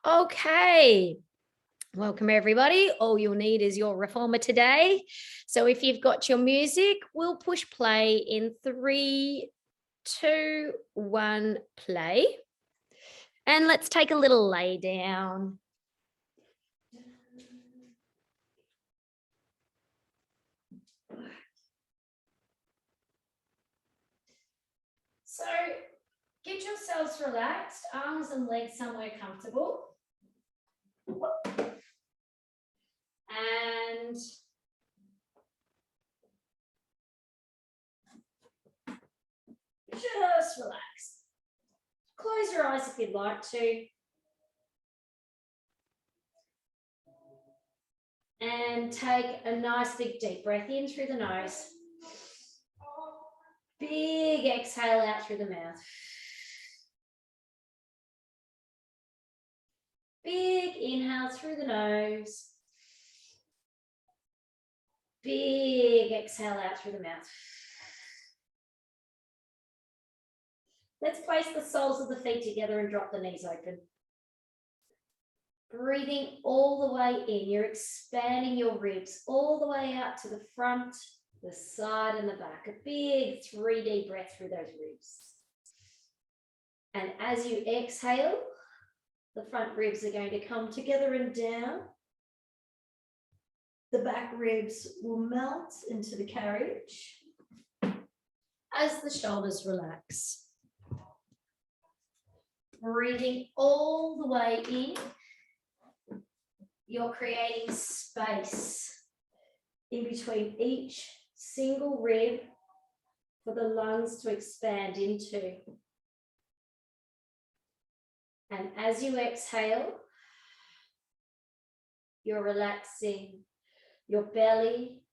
Okay, welcome everybody. All you'll need is your reformer today. So if you've got your music, we'll push play in 3, 2, 1, play. And let's take a little lay down. So get yourselves relaxed, arms and legs somewhere comfortable. And just relax. Close your eyes if you'd like to. And take a nice big deep breath in through the nose. Big exhale out through the mouth. Big inhale through the nose. Big exhale out through the mouth. Let's place the soles of the feet together and drop the knees open. Breathing all the way in, you're expanding your ribs all the way out to the front, the side and the back. A big 3D breath through those ribs. And as you exhale, the front ribs are going to come together and down. The back ribs will melt into the carriage as the shoulders relax. Breathing all the way in, you're creating space in between each single rib for the lungs to expand into. And as you exhale, you're relaxing your belly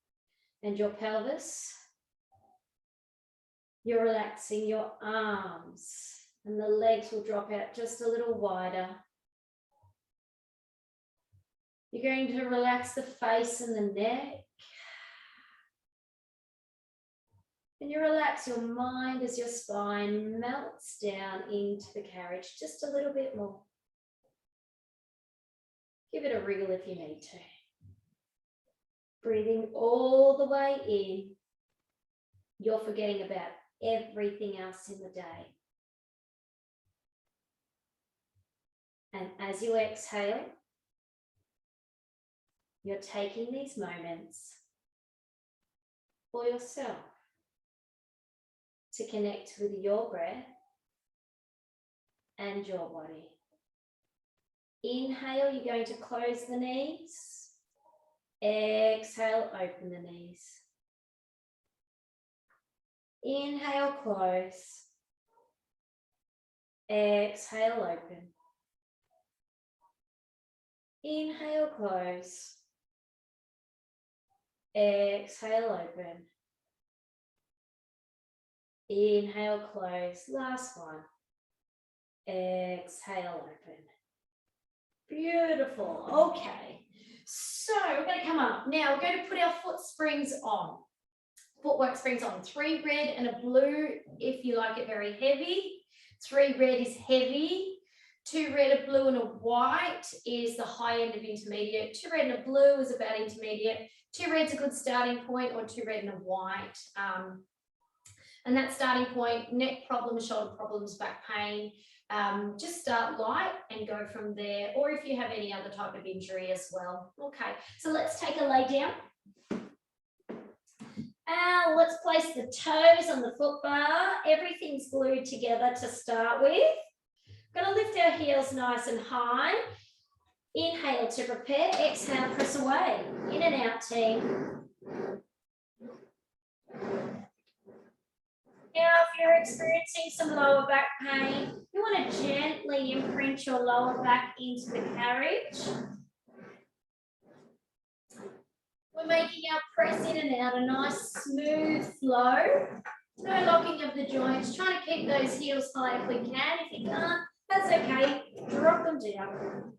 and your pelvis. You're relaxing your arms, and the legs will drop out just a little wider. You're going to relax the face and the neck. And you relax your mind as your spine melts down into the carriage just a little bit more. Give it a wriggle if you need to. Breathing all the way in. You're forgetting about everything else in the day. And as you exhale, you're taking these moments for yourself to connect with your breath and your body. Inhale, you're going to close the knees. Exhale, open the knees. Inhale, close. Exhale, open. Inhale, close. Exhale, open. Inhale, close. Last one. Exhale, open. Beautiful. Okay. So we're going to come up. Now we're going to put our foot springs on. Footwork springs on. 3 red and a blue if you like it very heavy. 3 red is heavy. 2 red, a blue and a white is the high end of intermediate. 2 red and a blue is about intermediate. 2 red's a good starting point, or 2 red and a white. And that starting point, neck problems, shoulder problems, back pain, just start light and go from there. Or if you have any other type of injury as well. Okay, so let's take a lay down. Let's place the toes on the foot bar. Everything's glued together to start with. Going to lift our heels nice and high. Inhale to prepare. Exhale, press away. In and out, team. Now, if you're experiencing some lower back pain, you want to gently imprint your lower back into the carriage. We're making our press in and out a nice smooth flow. No locking of the joints. Trying to keep those heels high if we can. If you can't, that's okay. Drop them down.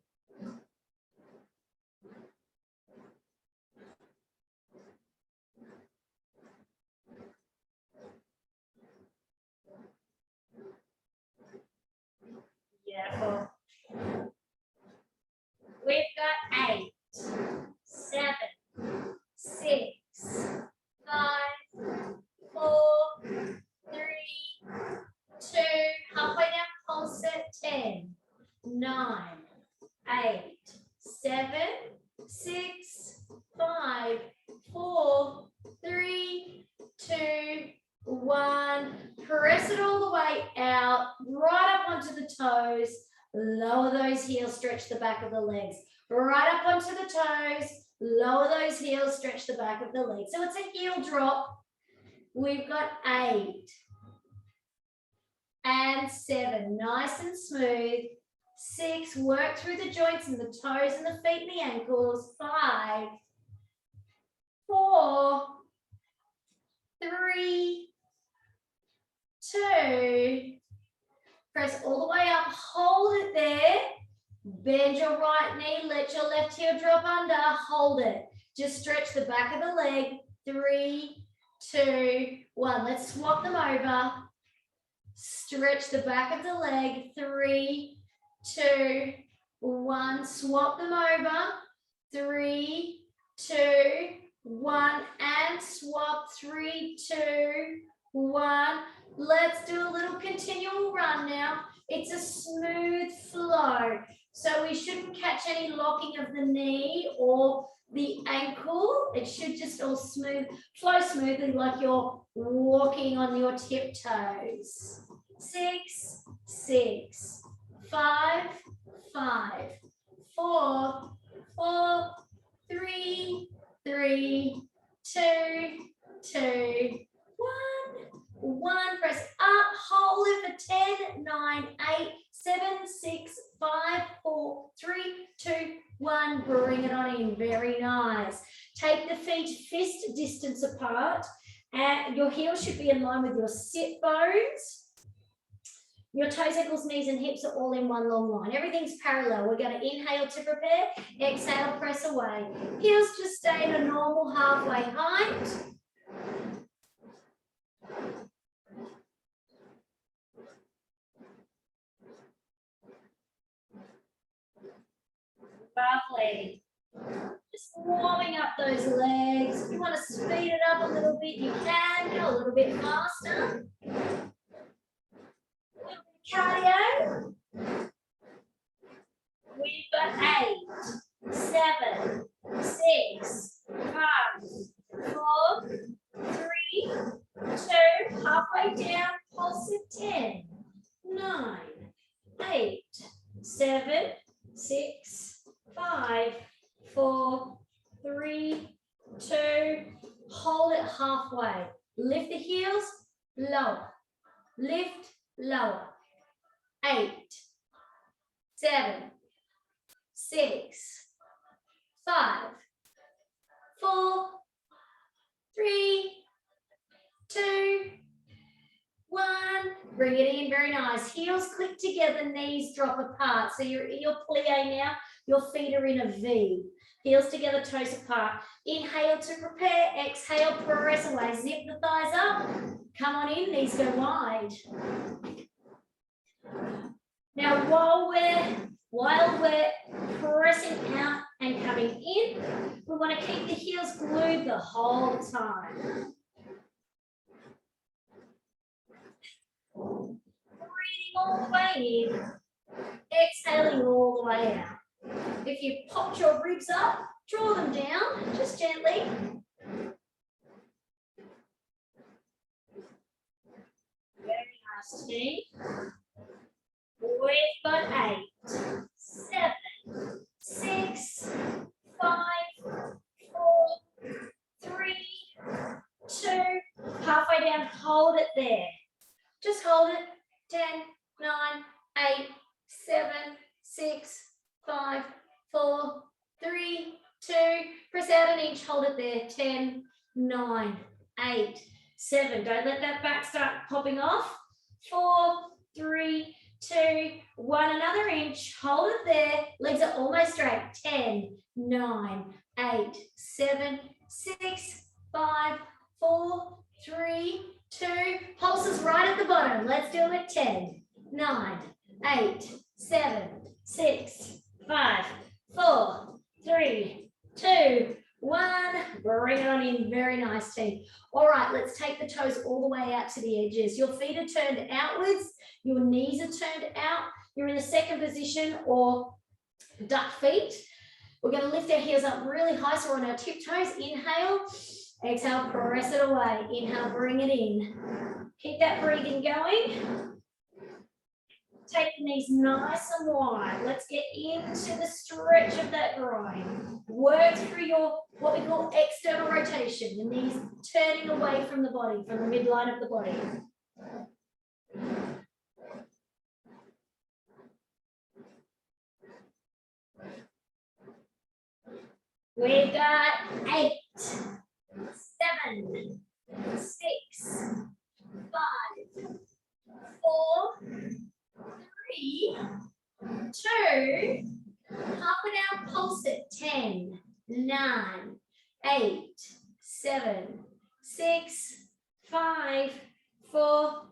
Beautiful. We've got 8, 7, 6, 5, 4, 3, 2, halfway down, pulse at 10, 9, 8, 7, 6, 5, 4, 3, 2, 1. Press it all the way out, right up onto the toes. Lower those heels, stretch the back of the legs. Right up onto the toes, lower those heels, stretch the back of the legs. So it's a heel drop. We've got 8 and 7, nice and smooth. 6, work through the joints and the toes and the feet and the ankles. 5, 4, 3, 2, press all the way up, hold it there. Bend your right knee, let your left heel drop under, hold it. Just stretch the back of the leg. 3, 2, 1. Let's swap them over. Stretch the back of the leg. 3, 2, 1. Swap them over. 3, 2, 1. And swap. 3, 2, 1. Let's do a little continual run now. It's a smooth flow. So we shouldn't catch any locking of the knee or the ankle. It should just all flow smoothly like you're walking on your tiptoes. 6, 6, 5, 5, 4, 4, 3, 3, 2, 2, 1. Press up, hold it for 10, 9, 8, 7, 6, 5, 4, 3, 2, 1. Bring it on in. Very nice. Take the feet fist distance apart, and your heels should be in line with your sit bones. Your toes, ankles, knees, and hips are all in one long line. Everything's parallel. We're going to inhale to prepare. Exhale, press away. Heels just stay at a normal halfway height. Lovely. Just warming up those legs. If you want to speed it up a little bit, you can. Go a little bit faster. Cardio. We've got 8, 7, 6, 5, 4, 3, 2, halfway down, pulse at 10, 9, 8, 7, 6, 5, 4, 3, 2, hold it halfway. Lift the heels, lower. Lift, lower. 8, 7, 6, 5, 4, 3, 2, 1. Bring it in, very nice. Heels click together, knees drop apart. So you're plie now, your feet are in a V. Heels together, toes apart. Inhale to prepare, exhale, press away. Zip the thighs up. Come on in, knees go wide. Now while we're pressing out and coming in, we want to keep the heels glued the whole time. Breathing all the way in, exhaling all the way out. If you popped your ribs up, draw them down, just gently. Very nice, team. We've got 8, 7, 6, 5, 4, 3, 2, halfway down, hold it there. Just hold it. 10, 9, 8, 7, 6, 5, 4, 3, 2. Press out an inch, hold it there. 10, 9, 8, 7. Don't let that back start popping off. 4, 3, 2, 1. Another inch, hold it there. Legs are almost straight. 10, 9, 8, 7, 6, 5, 4, 3, 2. Pulses right at the bottom. Let's do them at 10, 9, 8, 7, 6, 5, 4, 3, 2, 1. Bring it on in. Very nice, team. All right, let's take the toes all the way out to the edges. Your feet are turned outwards. Your knees are turned out. You're in the second position or duck feet. We're going to lift our heels up really high, so we're on our tiptoes. Inhale. Exhale, press it away. Inhale, bring it in. Keep that breathing going. Take the knees nice and wide. Let's get into the stretch of that groin. Work through your, what we call external rotation. The knees turning away from the body, from the midline of the body. We've got 8, 7, 6, 5, 4, 3, 2, half an hour pulse it. 10, 9, 8, 7, 6, 5, 4,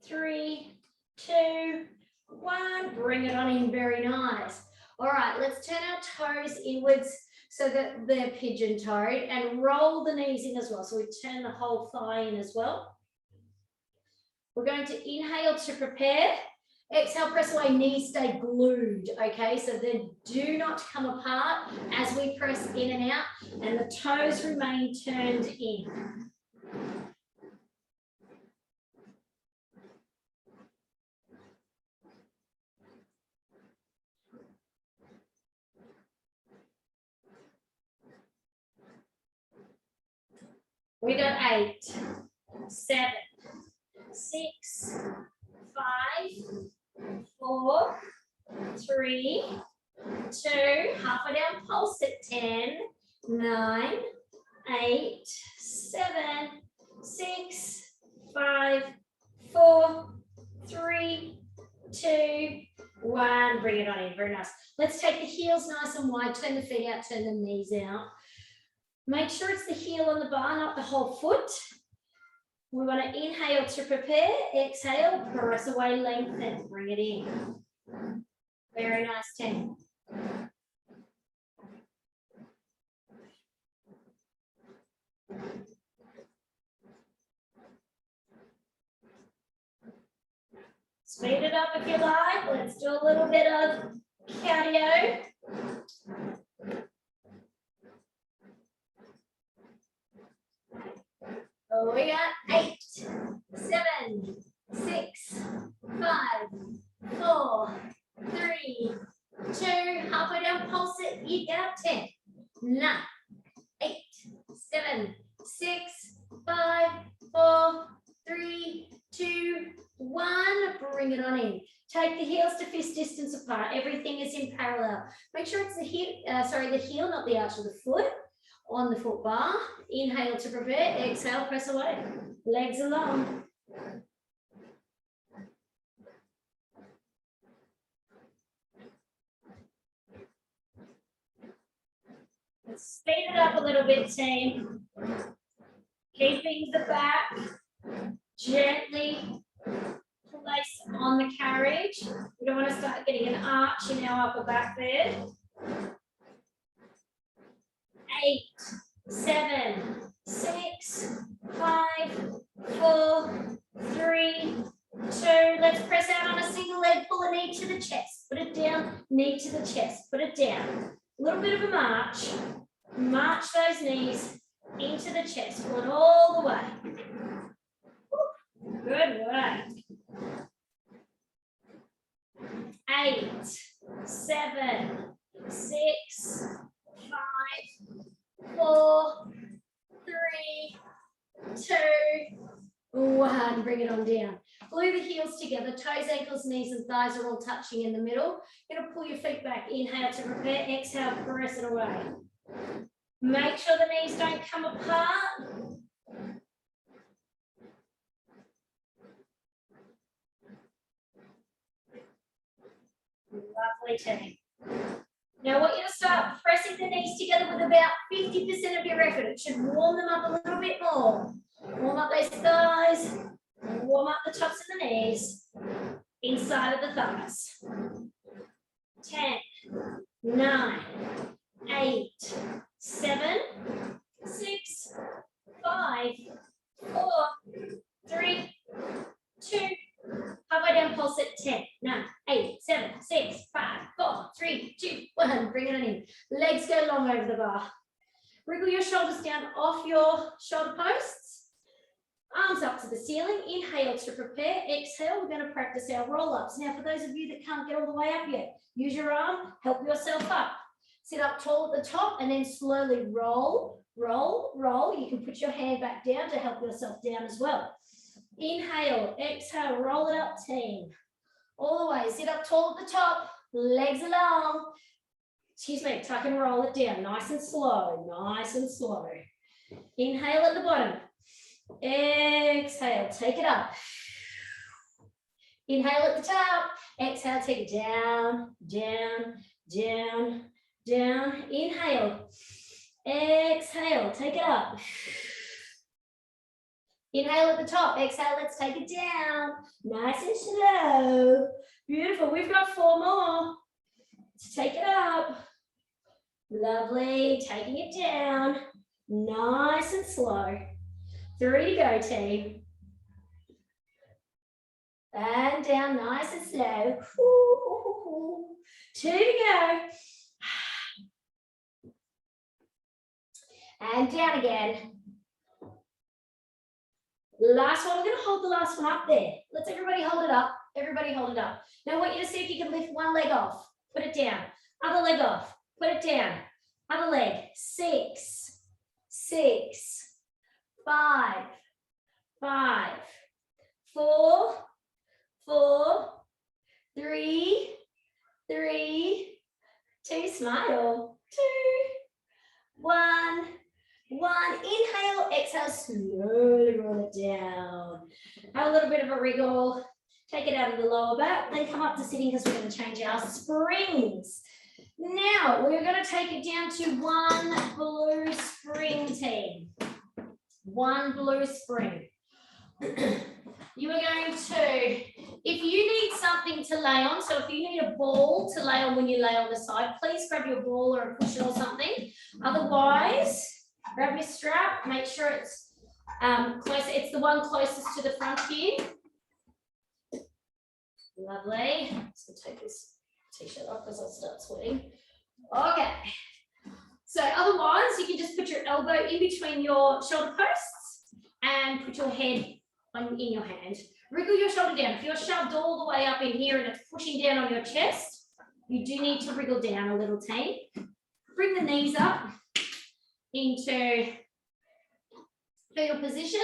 3, 2, 1. Bring it on in. Very nice. All right, let's turn our toes inwards so that they're pigeon-toed and roll the knees in as well. So we turn the whole thigh in as well. We're going to inhale to prepare. Exhale, press away, knees stay glued, okay? So they do not come apart as we press in and out, and the toes remain turned in. We got 8, 7, 6, 5, 4, 3, 2, half an hour pulse at 10, 9, 8, 7, 6, 5, 4, 3, 2, 1. Bring it on in. Very nice. Let's take the heels nice and wide. Turn the feet out, turn the knees out. Make sure it's the heel on the bar, not the whole foot. We want to inhale to prepare. Exhale, press away, lengthen. Bring it in. Very nice, team. Speed it up if you like. Let's do a little bit of cardio. Oh, we got 8, 7, 6, 5, 4, 3, 2, halfway down, pulse it, you got 10, 9, 8, 7, 6, 5, 4, 3, 2, 1. Bring it on in. Take the heels to fist distance apart. Everything is in parallel. Make sure it's the heel, not the arch of the foot. On the foot bar, inhale to prepare, exhale, press away, legs along. Let's speed it up a little bit, team. Keeping the back gently placed on the carriage. We don't want to start getting an arch in our upper back there. 8, 7, 6, 5, 4, 3, 2. Let's press out on a single leg, pull a knee to the chest, put it down, knee to the chest, put it down. A little bit of a march. March those knees into the chest, pull it all the way. Good work. 8, 7, 6, 5, 4, 3, 2, 1. Bring it on down. Glue the heels together. Toes, ankles, knees, and thighs are all touching in the middle. You're going to pull your feet back. Inhale to prepare. Exhale, press it away. Make sure the knees don't come apart. Lovely, team. Now, I want you to start pressing the knees together with about 50% of your effort. It should warm them up a little bit more. Warm up those thighs. Warm up the tops of the knees. Inside of the thighs. 10, 9, 3, 2, 1. Bring it in. Legs go long over the bar. Wriggle your shoulders down off your shoulder posts. Arms up to the ceiling. Inhale to prepare. Exhale, we're going to practice our roll-ups. Now, for those of you that can't get all the way up yet, use your arm, help yourself up. Sit up tall at the top and then slowly roll, roll, roll. You can put your hand back down to help yourself down as well. Inhale, exhale, roll it up, team. All the way, sit up tall at the top, legs long. Excuse me, tuck and roll it down, nice and slow, nice and slow. Inhale at the bottom. Exhale, take it up. Inhale at the top. Exhale, take it down, down, down, down. Inhale. Exhale, take it up. Inhale at the top. Exhale, let's take it down. Nice and slow. Beautiful. We've got 4 more. Let's take it up. Lovely. Taking it down. Nice and slow. 3 to go, team. And down, nice and slow. 2 to go. And down again. Last one, we're going to hold the last one up there. Let's everybody hold it up. Everybody hold it up. Now I want you to see if you can lift one leg off. Put it down. Other leg off. Put it down. Other leg. 6, 6, 5, 5, 4, 4, 3, 3, 2, smile, 2, 1, 1. Inhale, exhale, slowly roll it down. Have a little bit of a wriggle. Take it out of the lower back, then come up to sitting because we're going to change our springs. Now we're going to take it down to 1 blue spring, team. 1 blue spring. You are going to, if you need something to lay on, so if you need a ball to lay on when you lay on the side, please grab your ball or a cushion or something. Otherwise, grab your strap, make sure it's closer. It's the one closest to the front here. Lovely. I'm just going to take this t-shirt off because I'll start sweating. Okay. So otherwise, you can just put your elbow in between your shoulder posts and put your head in your hand. Wriggle your shoulder down. If you're shoved all the way up in here and it's pushing down on your chest, you do need to wriggle down a little, team. Bring the knees up into fetal position.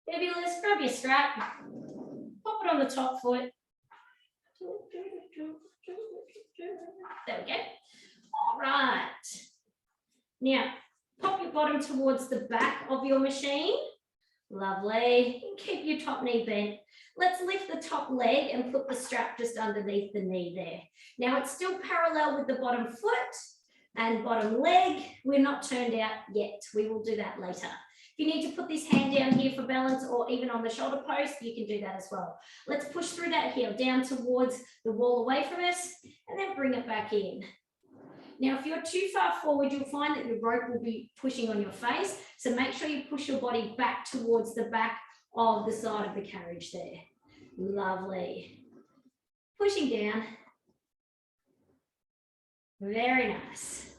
Fabulous. Grab your strap. Pop it on the top foot. There we go. All right. Now, pop your bottom towards the back of your machine. Lovely. Keep your top knee bent. Let's lift the top leg and put the strap just underneath the knee there. Now, it's still parallel with the bottom foot and bottom leg. We're not turned out yet. We will do that later. If you need to put this hand down here for balance or even on the shoulder post, you can do that as well. Let's push through that heel down towards the wall away from us and then bring it back in. Now, if you're too far forward, you'll find that your rope will be pushing on your face. So make sure you push your body back towards the back of the side of the carriage there. Lovely. Pushing down. Very nice.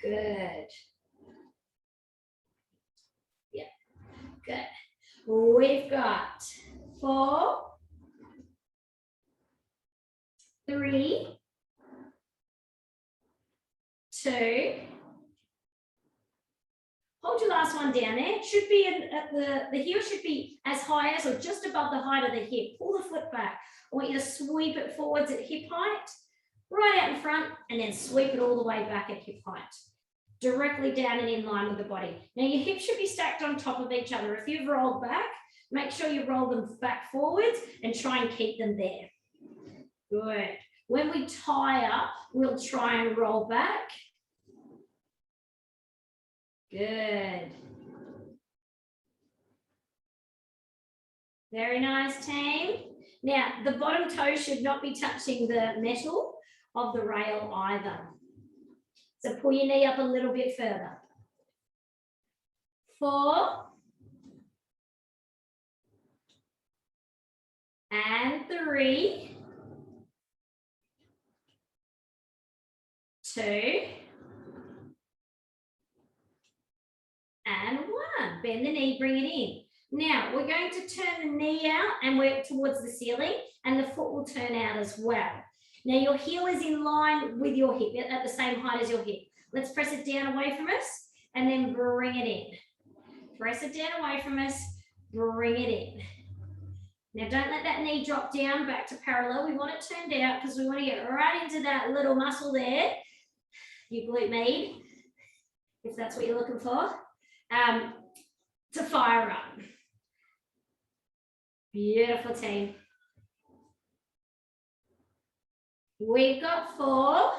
Good. Yeah, good. We've got 4, 3, 2. Hold your last one down there. It should be at the heel should be as high as or just above the height of the hip. Pull the foot back. I want you to sweep it forwards at hip height, right out in front, and then sweep it all the way back at hip height. Directly down and in line with the body. Now your hips should be stacked on top of each other. If you've rolled back, make sure you roll them back forwards and try and keep them there. Good. When we tie up, we'll try and roll back. Good. Very nice, team. Now, the bottom toe should not be touching the metal of the rail either. So pull your knee up a little bit further. 4, and 3, 2, and 1. Bend the knee, bring it in. Now, we're going to turn the knee out and work towards the ceiling, and the foot will turn out as well. Now, your heel is in line with your hip, at the same height as your hip. Let's press it down away from us, and then bring it in. Press it down away from us, bring it in. Now, don't let that knee drop down back to parallel. We want it turned out because we want to get right into that little muscle there, your glute med, if that's what you're looking for, to fire up. Beautiful, team. We've got 4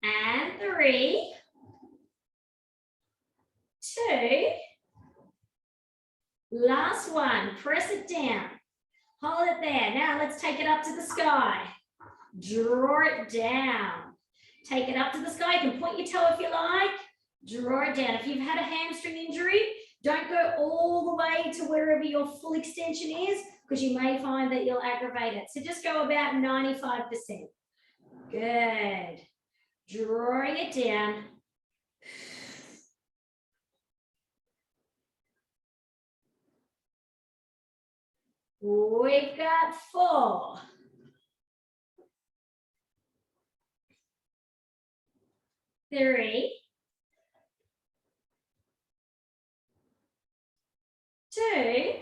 and 3, 2, last one, press it down, hold it there. Now let's take it up to the sky, draw it down, take it up to the sky. You can point your toe if you like, draw it down. If you've had a hamstring injury, don't go all the way to wherever your full extension is, because you may find that you'll aggravate it. So just go about 95%. Good. Drawing it down. We've got 4. 3, 2,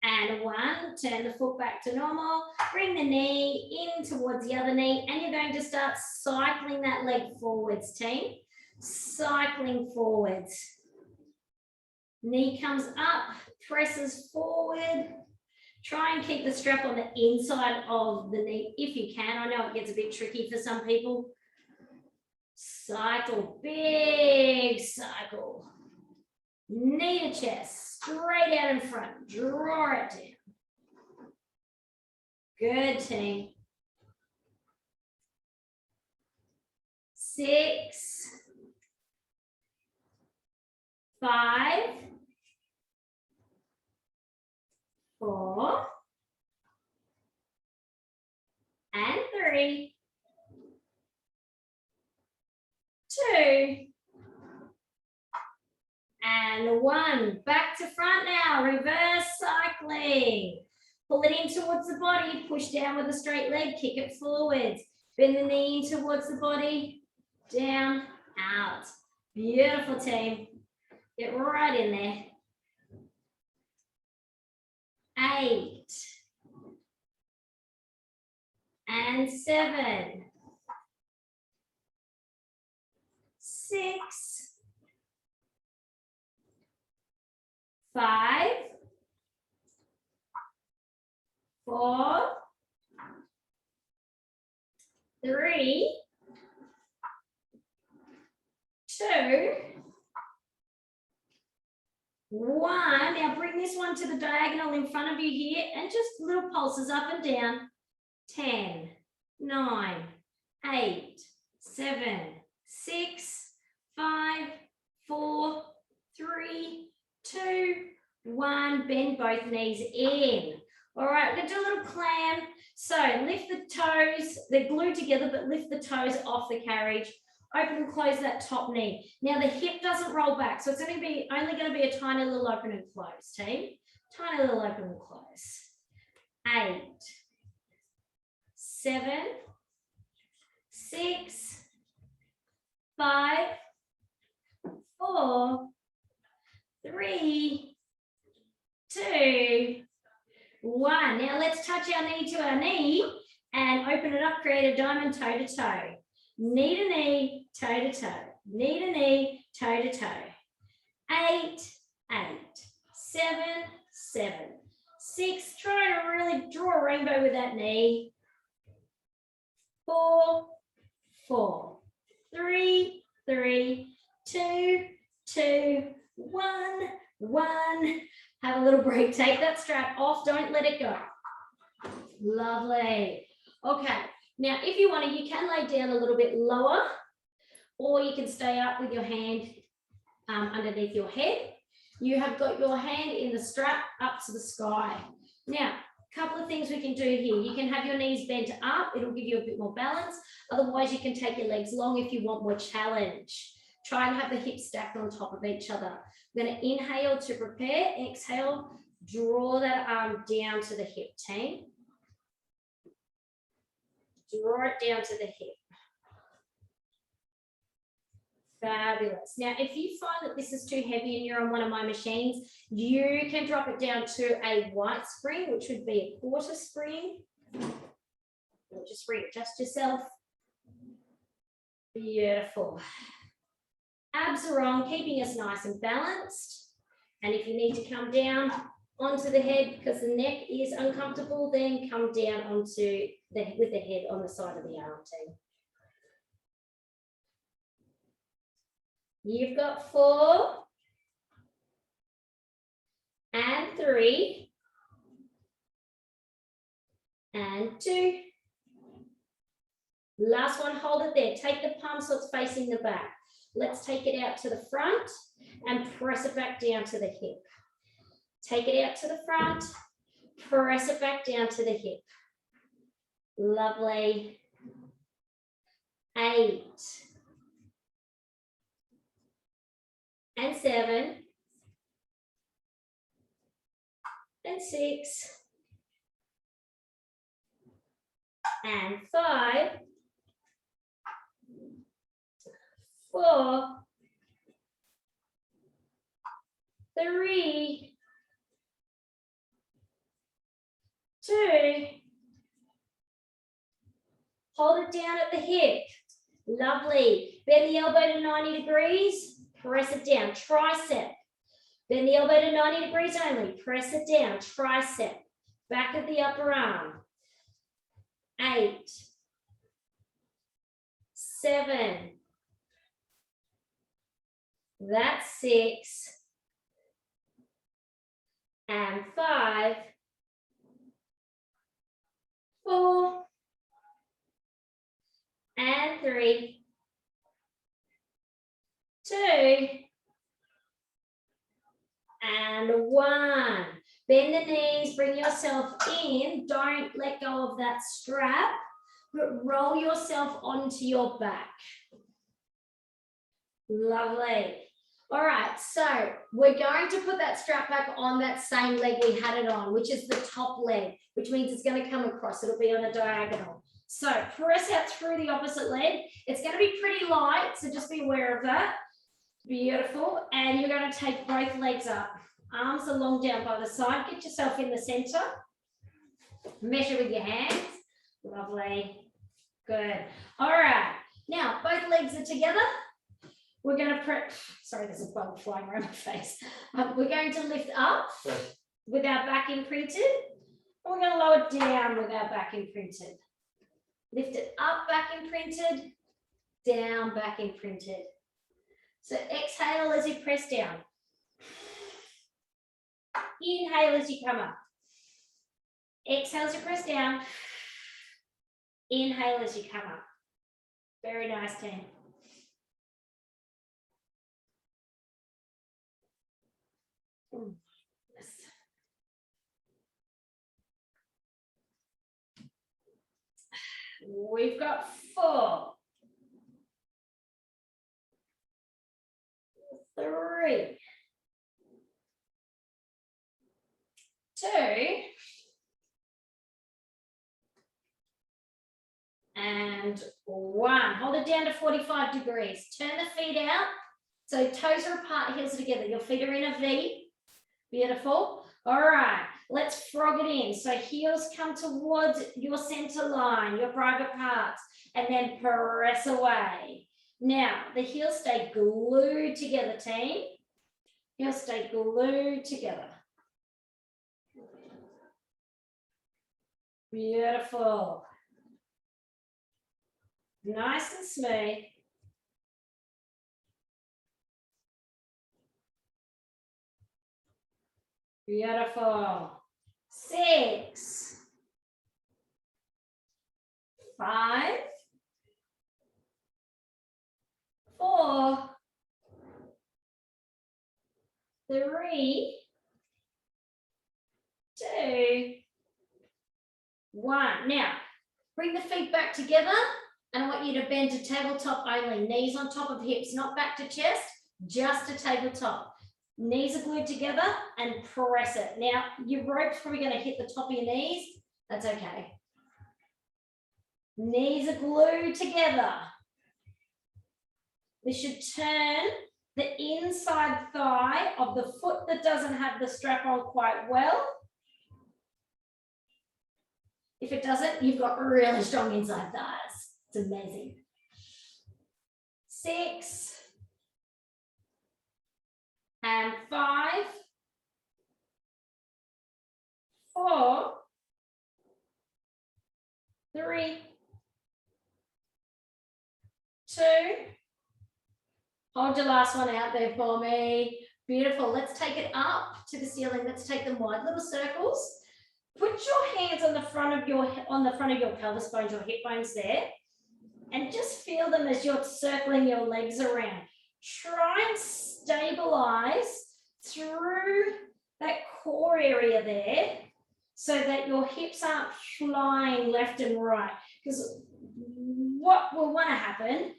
and 1. Turn the foot back to normal. Bring the knee in towards the other knee, and you're going to start cycling that leg forwards, team. Cycling forwards. Knee comes up, presses forward. Try and keep the strap on the inside of the knee if you can. I know it gets a bit tricky for some people. Cycle, big cycle. Knee to chest, straight out in front. Draw it down. Good, team. 6, 5, 4, and 3, 2, and 1. Back to front now, reverse cycling. Pull it in towards the body, push down with a straight leg, kick it forwards. Bend the knee in towards the body, down, out. Beautiful, team. Get right in there. 8, and 7, 6, 5, 4, 3, 2, 1. Now bring this one to the diagonal in front of you here, and just little pulses up and down. 10, 9, 8, 7, 6, 5, 4, 3, 2, 1. Bend both knees in. All right, we're going to do a little clam. So lift the toes. They're glued together, but lift the toes off the carriage. Open and close that top knee. Now the hip doesn't roll back, so it's only going to be a tiny little open and close, team. Tiny little open and close. 8, 7, 6, 5, 4, 3, 2, 1. Now let's touch our knee to our knee and open it up, create a diamond toe to toe. Knee to knee, toe to toe. Knee to knee, toe to toe. 8, 8, 7, 7, 6. Try to really draw a rainbow with that knee. 4, 4, 3, 3, 2, 2, 1, 1. Have a little break. Take that strap off. Don't let it go. Lovely. Okay. Now, if you want to, you can lay down a little bit lower, or you can stay up with your hand underneath your head. You have got your hand in the strap up to the sky. Now, a couple of things we can do here. You can have your knees bent up. It'll give you a bit more balance. Otherwise, you can take your legs long if you want more challenge. Try and have the hips stacked on top of each other. We're going to inhale to prepare. Exhale, draw that arm down to the hip, team. Draw it down to the hip. Fabulous. Now, if you find that this is too heavy and you're on one of my machines, you can drop it down to a white spring, which would be a quarter spring. Or just readjust yourself. Beautiful. Abs are on, keeping us nice and balanced. And if you need to come down onto the head because the neck is uncomfortable, then come down onto with the head on the side of the arm, team. You've got 4 and 3 and 2. Last one, hold it there. Take the palm so it's facing the back. Let's take it out to the front and press it back down to the hip. Take it out to the front, press it back down to the hip. Lovely. 8 and 7 and 6 and 5, 4, 3, 2. Hold it down at the hip. Lovely. Bend the elbow to 90 degrees. Press it down. Tricep. Bend the elbow to 90 degrees only. Press it down. Tricep. Back of the upper arm. 8, 7. That's 6. And 5, 4, and 3, 2, and 1. Bend the knees, bring yourself in. Don't let go of that strap, but roll yourself onto your back. Lovely. All right, so we're going to put that strap back on that same leg we had it on, which is the top leg, which means it's going to come across. It'll be on a diagonal. So press out through the opposite leg. It's going to be pretty light, so just be aware of that. Beautiful. And you're going to take both legs up. Arms are long down by the side. Get yourself in the center. Measure with your hands. Lovely. Good. All right. Now, both legs are together. We're going to prep. Sorry, there's a bug flying around my face. We're going to lift up with our back imprinted. And we're going to lower down with our back imprinted. Lift it up, back imprinted. Down, back imprinted. So exhale as you press down. Inhale as you come up. Exhale as you press down. Inhale as you come up. Very nice, team. Yes. We've got 4, 3, 2, and 1. Hold it down to 45 degrees. Turn the feet out. So toes are apart, heels are together. Your feet are in a V. Beautiful. All right, let's frog it in. So heels come towards your center line, your private parts, and then press away. Now, the heels stay glued together, team. Heels stay glued together. Beautiful. Nice and smooth. Beautiful. 6, 5, 4, 3, 2, 1. Now, bring the feet back together, and I want you to bend to tabletop only. Knees on top of hips, not back to chest, just to tabletop. Knees are glued together and press it. Now, your rope's probably going to hit the top of your knees. That's okay. Knees are glued together. We should turn the inside thigh of the foot that doesn't have the strap on quite well. If it doesn't, you've got really strong inside thighs. It's amazing. 6 and 5, 4, 3, 2. Hold your last one out there for me. Beautiful. Let's take it up to the ceiling. Let's take them wide little circles. Put your hands on the front of your pelvis bones, your hip bones there, and just feel them as you're circling your legs around. Try and stabilize through that core area there so that your hips aren't flying left and right. Because what will want to happen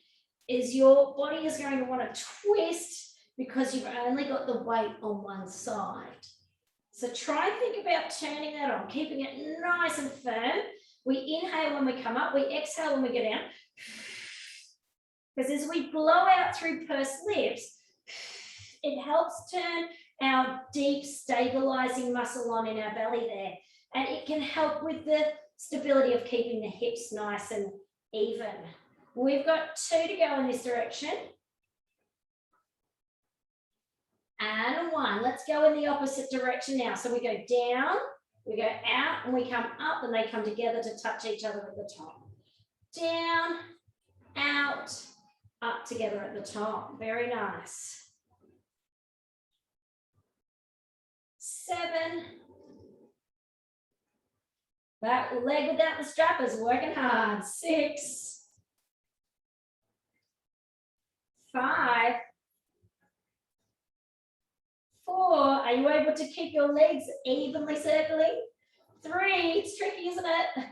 is your body is going to want to twist because you've only got the weight on one side. So try and think about turning that on, keeping it nice and firm. We inhale when we come up, we exhale when we go down. Because as we blow out through pursed lips, it helps turn our deep stabilizing muscle on in our belly there. And it can help with the stability of keeping the hips nice and even. We've got 2 to go in this direction. And 1. Let's go in the opposite direction now. So we go down, we go out, and we come up, and they come together to touch each other at the top. Down, out, up together at the top. Very nice. 7. That leg without the strap is working hard. 6. 5. 4, are you able to keep your legs evenly circling? 3, it's tricky, isn't it?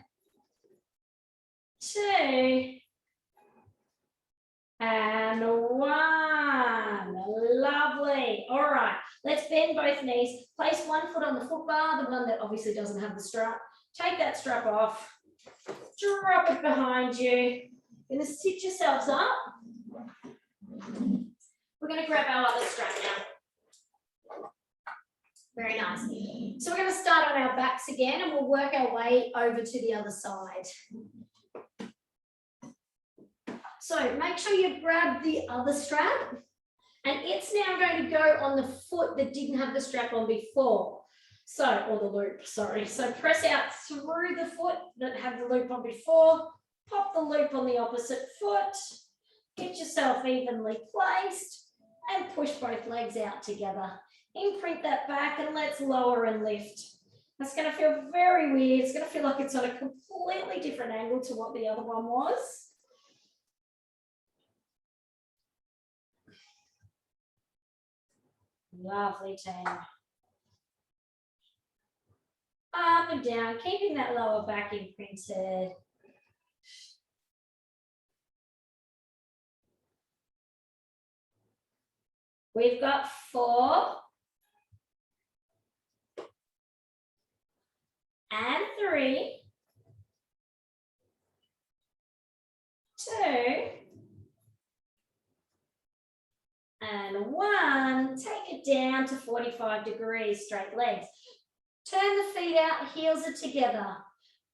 2, and 1. Lovely. All right, let's bend both knees. Place one foot on the foot bar, the one that obviously doesn't have the strap. Take that strap off. Drop it behind you. You're going to sit yourselves up. We're going to grab our other strap now. Very nice. So we're going to start on our backs again, and we'll work our way over to the other side. So make sure you grab the other strap, and it's now going to go on the foot that didn't have the strap on before. So, or the loop, sorry. So press out through the foot that had the loop on before, pop the loop on the opposite foot, get yourself evenly placed, and push both legs out together. Imprint that back, and let's lower and lift. That's going to feel very weird. It's going to feel like it's on a completely different angle to what the other one was. Lovely, team. Up and down, keeping that lower back imprinted. We've got 4. And 3. 2. And 1. Take it down to 45 degrees, straight legs. Turn the feet out, heels are together,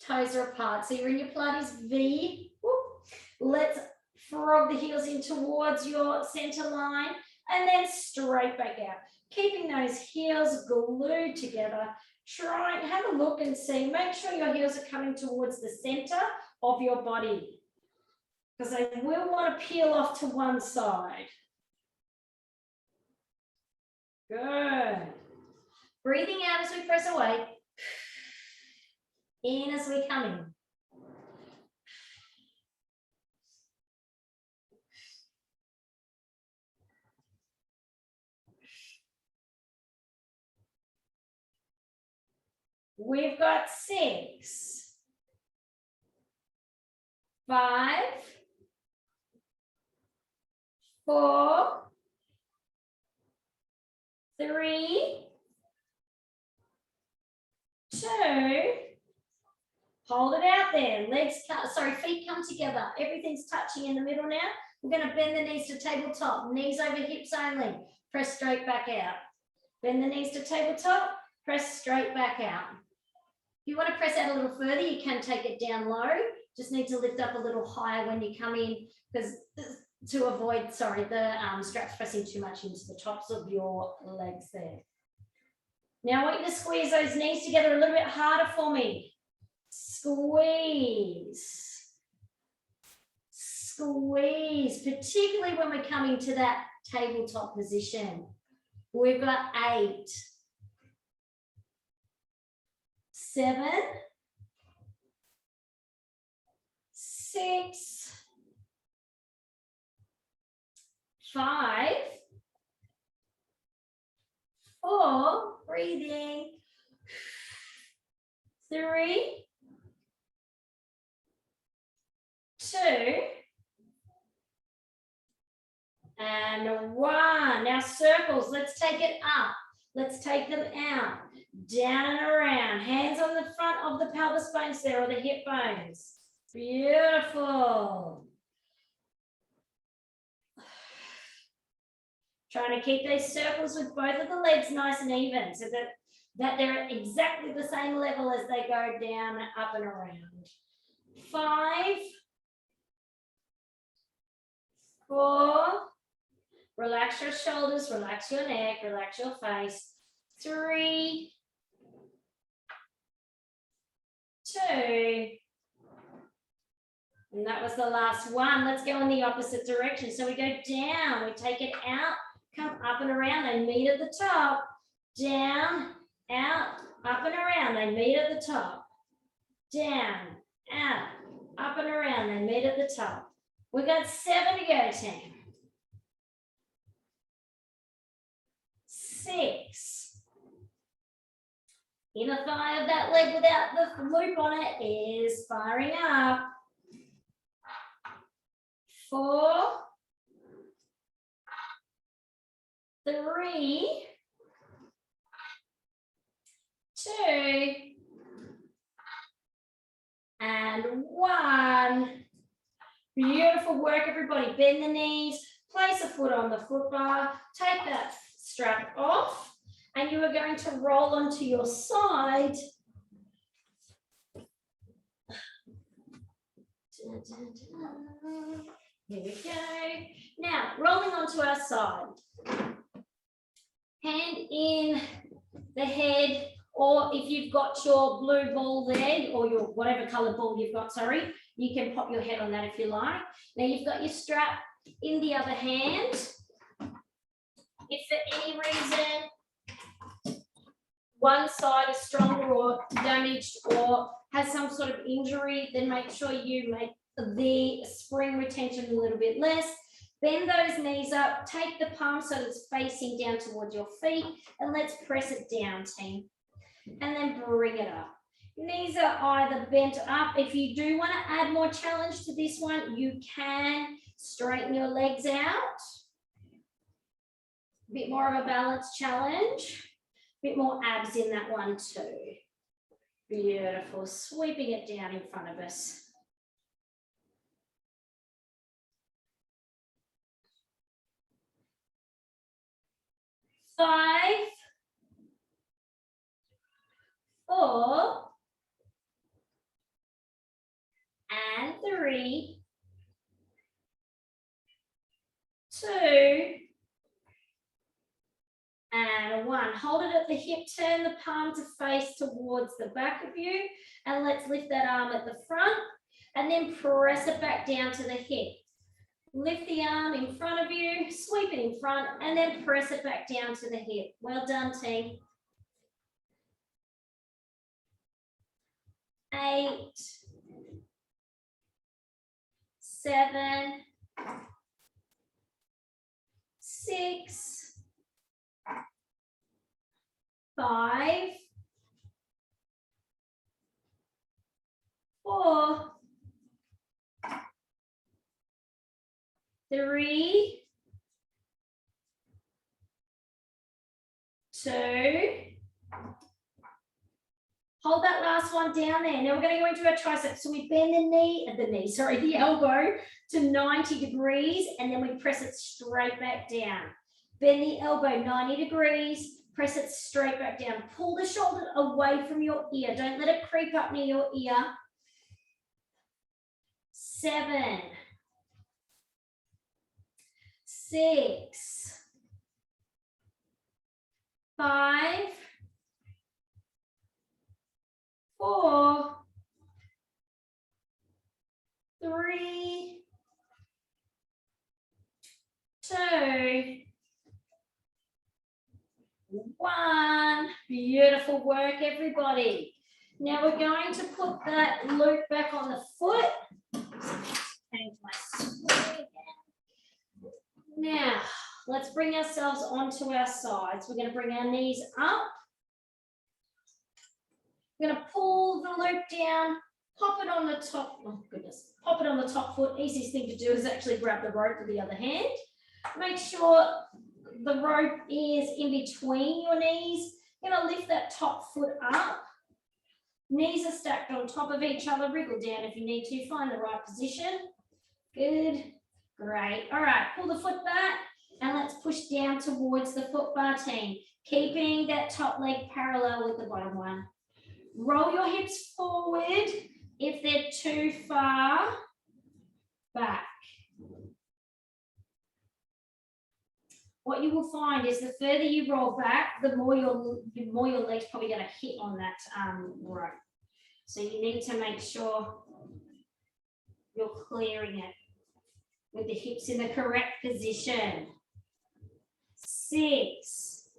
toes are apart. So you're in your Pilates V. Whoop. Let's frog the heels in towards your center line, and then straight back out. Keeping those heels glued together. Try and have a look and see. Make sure your heels are coming towards the center of your body, because they will want to peel off to one side. Good. Breathing out as we press away. In as we come in. We've got 6, 5, 4, 3, 2, hold it out there. Feet come together. Everything's touching in the middle now. We're going to bend the knees to tabletop. Knees over hips only. Press straight back out. Bend the knees to tabletop. Press straight back out. If you want to press out a little further, you can take it down low. Just need to lift up a little higher when you come in, because to avoid, the straps pressing too much into the tops of your legs there. Now I want you to squeeze those knees together a little bit harder for me. Squeeze. Squeeze, particularly when we're coming to that tabletop position. We've got 8, 7, 6, 5, 4, breathing, 3, 2, and 1. Now circles, let's take it up. Let's take them out, down and around. Hands on the front of the pelvis bones there, or the hip bones. Beautiful. Trying to keep these circles with both of the legs nice and even, so that they're at exactly the same level as they go down, up and around. 5, 4, relax your shoulders, relax your neck, relax your face. 3, 2, and that was the last one. Let's go in the opposite direction. So we go down, we take it out, come up and around, they meet at the top. Down, out, up and around, they meet at the top. Down, out, up and around, they meet at the top. We got 7 to go, team. 6. Inner thigh of that leg without the loop on it is firing up. 4, 3, 2, and 1. Beautiful work, everybody. Bend the knees, place a foot on the foot bar, take that strap off, and you are going to roll onto your side. Here we go. Now, rolling onto our side. Hand in the head, or if you've got your blue ball there, or your whatever color ball you've got, sorry, you can pop your head on that if you like. Now you've got your strap in the other hand. If for any reason one side is stronger or damaged or has some sort of injury, then make sure you make the spring retention a little bit less. Bend those knees up, take the palm so that it's facing down towards your feet, and let's press it down, team. And then bring it up. Knees are either bent up. If you do want to add more challenge to this one, you can straighten your legs out. A bit more of a balance challenge. A bit more abs in that one too. Beautiful. Sweeping it down in front of us. 5, 4, and 3, 2, and 1. Hold it at the hip, turn the palm to face towards the back of you, and let's lift that arm at the front, and then press it back down to the hip. Lift the arm in front of you, sweep it in front, and then press it back down to the hip. Well done, team. 8, 7, 6, 5, 4, 3, 2. Hold that last one down there. Now we're going to go into our triceps. So we bend the elbow to 90 degrees, and then we press it straight back down. Bend the elbow 90 degrees, press it straight back down. Pull the shoulder away from your ear. Don't let it creep up near your ear. 7, 6, 5, 4, 3, 2, 1. Beautiful work, everybody. Now we're going to put that loop back on the foot. Change my screen again. Now, let's bring ourselves onto our sides. We're going to bring our knees up. We're going to pull the loop down, pop it on the top. Oh, goodness. Pop it on the top foot. Easiest thing to do is actually grab the rope with the other hand. Make sure the rope is in between your knees. You're going to lift that top foot up. Knees are stacked on top of each other. Wriggle down if you need to. Find the right position. Good. Great. All right. Pull the foot back and let's push down towards the foot bar team. Keeping that top leg parallel with the bottom one. Roll your hips forward if they're too far back. What you will find is the further you roll back, the more your leg's probably going to hit on that rope. So you need to make sure you're clearing it with the hips in the correct position. 6,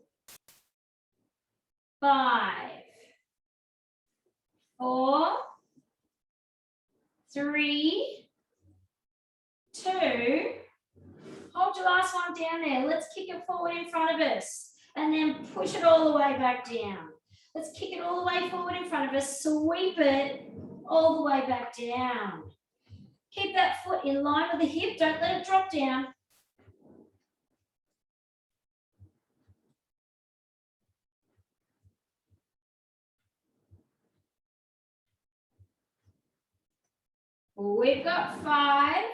5, 4, 3, 2. Hold your last one down there. Let's kick it forward in front of us and then push it all the way back down. Let's kick it all the way forward in front of us. Sweep it all the way back down. Keep that foot in line with the hip. Don't let it drop down. We've got 5,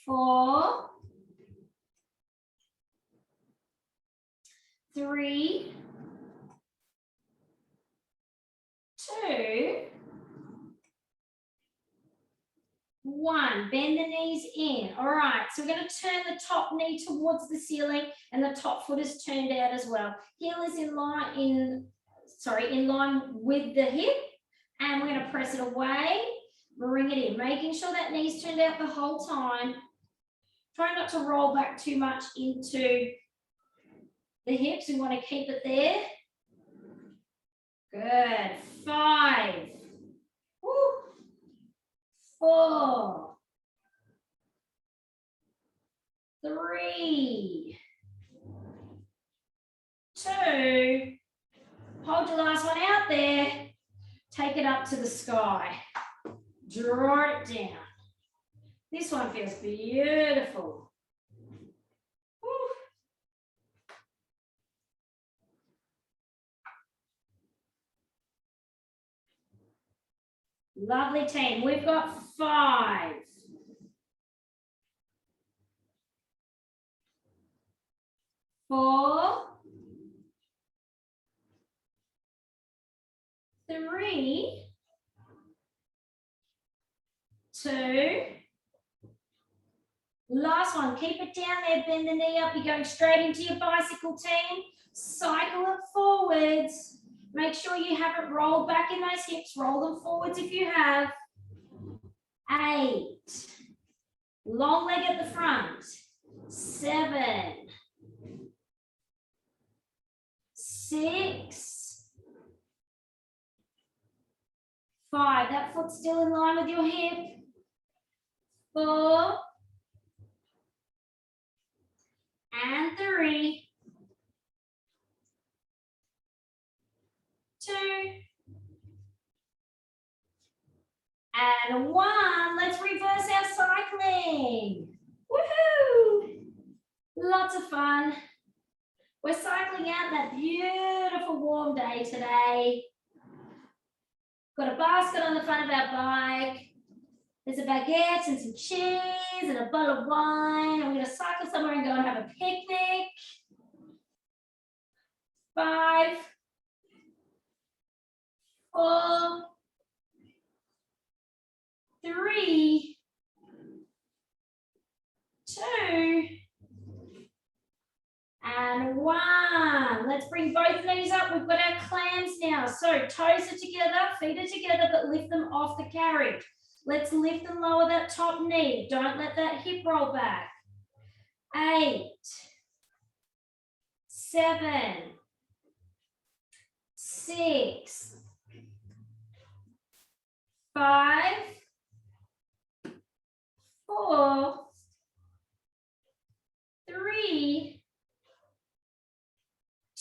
4, 3, 2, 1. Bend the knees in. All right, so we're going to turn the top knee towards the ceiling and the top foot is turned out as well. Heel is in line with the hip, and we're going to press it away, bring it in, making sure that knee's turned out the whole time. Try not to roll back too much into the hips. We want to keep it there. Good. 5, 4, 3, 2. Hold your last one out there. Take it up to the sky. Draw it down. This one feels beautiful. Woo. Lovely team. We've got 5, 4, 3, 2. Last one. Keep it down there. Bend the knee up. You're going straight into your bicycle, team. Cycle it forwards. Make sure you haven't rolled back in those hips. Roll them forwards if you have. 8. Long leg at the front. 7. 6. 5. That foot's still in line with your hip. 4. And 3. And 1. Let's reverse our cycling. Woohoo! Lots of fun. We're cycling out that beautiful warm day today. Got a basket on the front of our bike. There's a baguette and some cheese and a bottle of wine. And we're going to cycle somewhere and go and have a picnic. 5, 4, 3, 2, and 1. Let's bring both knees up. We've got our clams now. So toes are together, feet are together, but lift them off the carriage. Let's lift and lower that top knee. Don't let that hip roll back. 8, 7, 6, 5, 4, 3,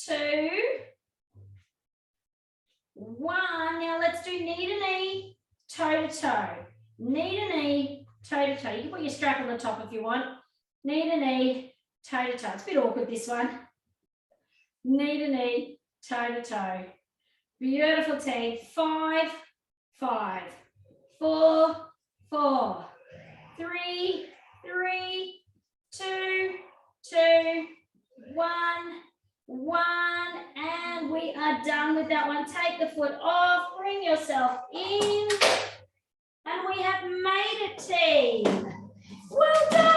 2, 1. Now let's do knee to knee, toe to toe. Knee to knee, toe to toe. You can put your strap on the top if you want. Knee to knee, toe to toe. It's a bit awkward, this one. Knee to knee, toe to toe. Beautiful team. 5, 5, 4, 4, 3, 3, 2, 2, 1, 1, and we are done with that one. Take the foot off, bring yourself in, and we have made it, team. Well done.